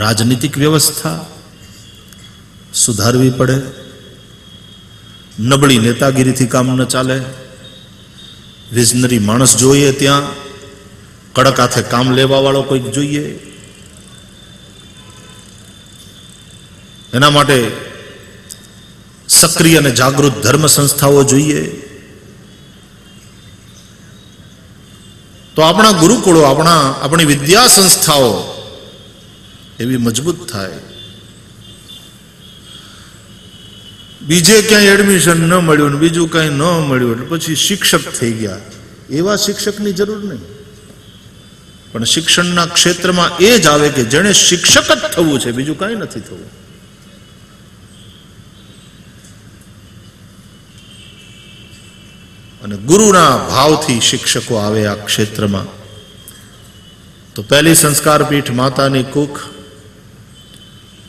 રાજનીતિક વ્યવસ્થા સુધારવી પડે. નબળી નેતાગીરીથી કામ ન ચાલે. વિઝનરી માણસ જોઈએ, ત્યાં કડક હાથે કામ લેવા વાળો કોઈક જોઈએ. એના માટે સક્રિય અને જાગૃત ધર્મ સંસ્થાઓ જોઈએ. તો આપણા ગુરુકુળો, આપણી વિદ્યા સંસ્થાઓ એવી મજબૂત થાય. બીજે ક્યાંય એડમિશન ન મળ્યું ને બીજું કંઈ ન મળ્યું એટલે પછી શિક્ષક થઈ ગયા, એવા શિક્ષકની જરૂર નહીં. પણ શિક્ષણના ક્ષેત્રમાં એ જ આવે કે જેણે શિક્ષક જ થવું છે, બીજું કાંઈ નથી થવું. અને ગુરુના ભાવથી શિક્ષકો આવે આ ક્ષેત્રમાં. તો પહેલી સંસ્કાર પીઠ માતાની કુખ,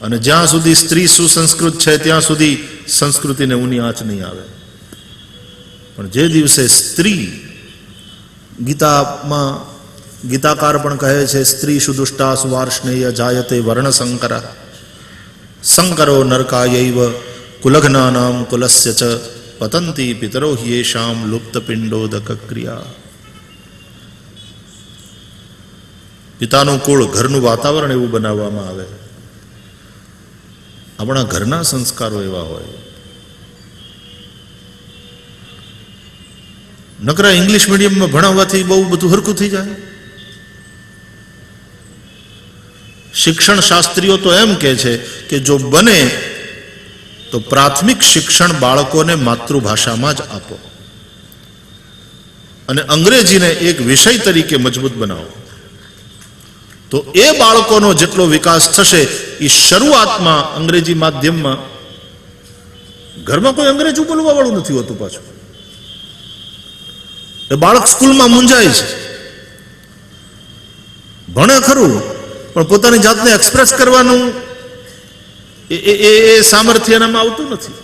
અને જ્યાં સુધી સ્ત્રી સુસંસ્કૃત છે ત્યાં સુધી સંસ્કૃતિને ઊની આંચ નહીં આવે. પણ જે દિવસે સ્ત્રી, ગીતામાં ગીતાકાર પણ કહે છે, સ્ત્રી સુદુષ્ટા સુવાર્ષ્ણેય જાયતે વર્ણશંકરા, શંકરો નરકાયૈવ કુલઘ્નાનામ કુલસ્ય ચ પતંતી પિતરો હિયેષામ લુપ્તપિંડોદક ક્રિયા. પિતાનું કુળ, ઘરનું વાતાવરણ એવું બનાવવામાં આવે. આપણા ઘરના સંસ્કારો એવા હોય. નકરા ઇંગ્લિશ મીડિયમમાં ભણાવવાથી બહુ બધું હરખું થઈ જાય. શિક્ષણ શાસ્ત્રીઓ તો એમ કહે છે કે જો બને તો પ્રાથમિક શિક્ષણ બાળકોને માતૃભાષામાં જ આપો અને અંગ્રેજીને એક વિષય તરીકે મજબૂત બનાવો. તો એ બાળકોનો જેટલો વિકાસ થશે એ શરૂઆતમાં અંગ્રેજી માધ્યમમાં, ઘરમાં કોઈ અંગ્રેજી બોલવા વાળું નથી હોતું પાછું. એ બાળક સ્કૂલમાં મૂંઝાય છે, ભણે ખરું પણ પોતાની જાતને એક્સપ્રેસ કરવાનું એ સામર્થ્ય એનામાં આવતું નથી.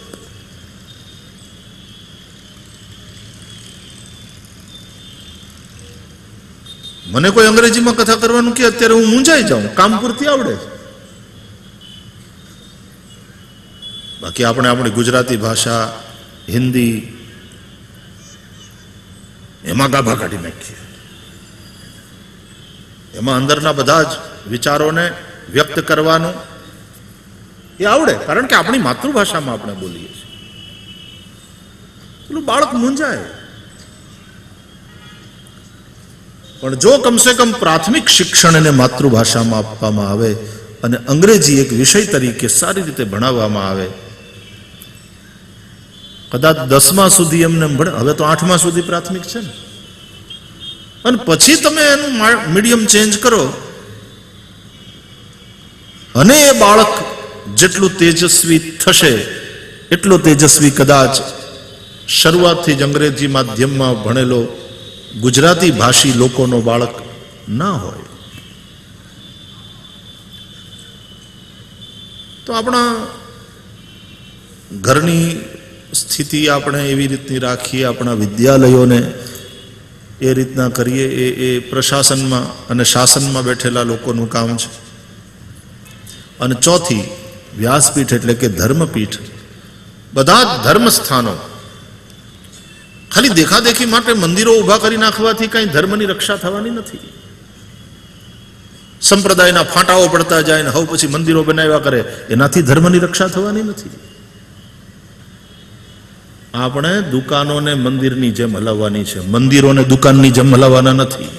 મને કોઈ અંગ્રેજીમાં કથા કરવાનું કે અત્યારે હું મૂંઝાઈ જાઉં, કામ પૂરતી આવડે. બાકી આપણે આપણી ગુજરાતી ભાષા, હિન્દી એમાં ગાભા કાઢી નાખીએ. એમાં અંદરના બધા જ વિચારોને વ્યક્ત કરવાનું એ આવડે, કારણ કે આપણી માતૃભાષામાં આપણે બોલીએ છીએ. પેલું બાળક મૂંઝાય. પણ જો કમસે કમ પ્રાથમિક શિક્ષણ એને માતૃભાષામાં આપવામાં આવે અને અંગ્રેજી એક વિષય તરીકે સારી રીતે ભણાવવામાં આવે, કદાચ 10મા સુધી એમને ભણે, હવે તો 8મા સુધી પ્રાથમિક છે ને, અને પછી તમે એનું મીડિયમ ચેન્જ કરો અને એ બાળક જેટલું તેજસ્વી થશે એટલો તેજસ્વી કદાચ શરૂઆતથી જ અંગ્રેજી માધ્યમમાં ભણેલો ગુજરાતી ભાષી લોકોનો બાળક ના હોય. તો આપણા ઘરની સ્થિતિ આપણે એવી રીતની રાખીએ, આપણા વિદ્યાલયોને એ રીતના કરીએ. એ પ્રશાસનમાં અને શાસનમાં બેઠેલા લોકોનું કામ છે. અને ચોથી, વ્યાસપીઠ એટલે કે ધર્મપીઠ, બધા જ ધર્મસ્થાનો ખાલી દેખાદેખી માટે મંદિરો ઊભા કરી નાખવાથી કઈ ધર્મની રક્ષા થવાની નથી. સંપ્રદાયના ફાંટાઓ પડતા જાય ને હવે પછી મંદિરો બનાવ્યા કરે, એનાથી ધર્મની રક્ષા થવાની નથી. આપણે દુકાનોને મંદિરની જેમ હલાવવાની છે, મંદિરોને દુકાનની જેમ હલાવવાના નથી.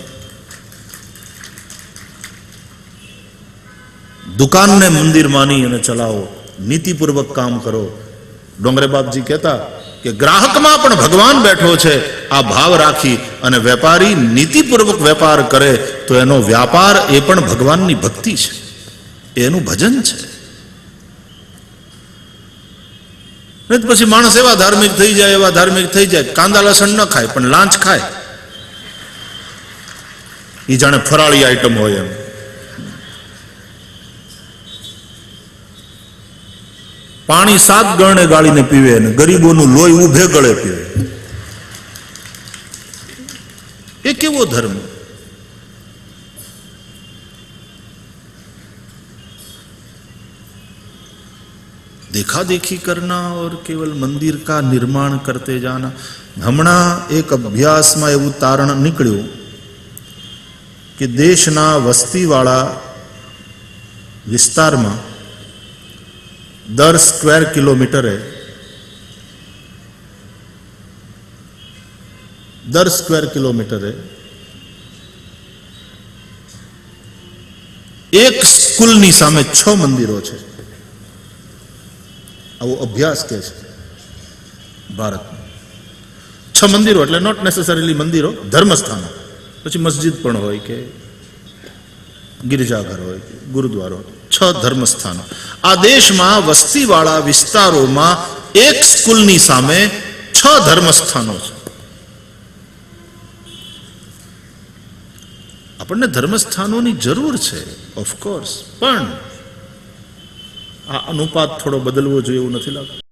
દુકાનને મંદિર માની અને ચલાવો, નીતિપૂર્વક કામ કરો. ડોંગરે બાપજી કહેતા કે ગ્રાહકમાં પણ ભગવાન બેઠો છે, આ ભાવ રાખી અને વેપારી નીતિપૂર્વક વેપાર કરે તો એનો વ્યાપાર એ પણ ભગવાનની ભક્તિ છે, એનું ભજન છે. પછી માણસ એવા ધાર્મિક થઈ જાય, કાંદા લસણ ન ખાય પણ લાંચ ખાય, એ જાણે ફરાળી આઈટમ હોય એમ. પાણી 7 ગણે ગાળીને પીવે ને ગરીબોનું લોહી ઉભે ગળે પીવે. એ કેવો ધર્મ? देखा देखी करना और केवल मंदिर का निर्माण करते जाना. हमणा एक अभ्यास में एवं तारण निकळ्યું कि देशना वस्तीवाळा विस्तारमा 10 स्क्वेर किलोमीटरे 10 स्क्वेर किलोमीटरे एक स्कूलनी सामे 6 मंदिरो छे. આવો અભ્યાસ કે છે ભારતમાં. 6 મંદિરો એટલે નોટ નેસેસરીલી મંદિરો, ધર્મસ્થાનો, પછી મસ્જિદ પણ હોય કે ગિરજાઘર હોય કે ગુરુદ્વારો, 6 ધર્મસ્થાનો. આ દેશમાં વસ્તીવાળા વિસ્તારોમાં એક સ્કૂલની સામે 6 ધર્મસ્થાનો છે. આપણને ધર્મસ્થાનોની જરૂર છે ઓફકોર્સ, પણ આ અનુપાત થોડો બદલવો જોઈએ એવું નથી લાગતું.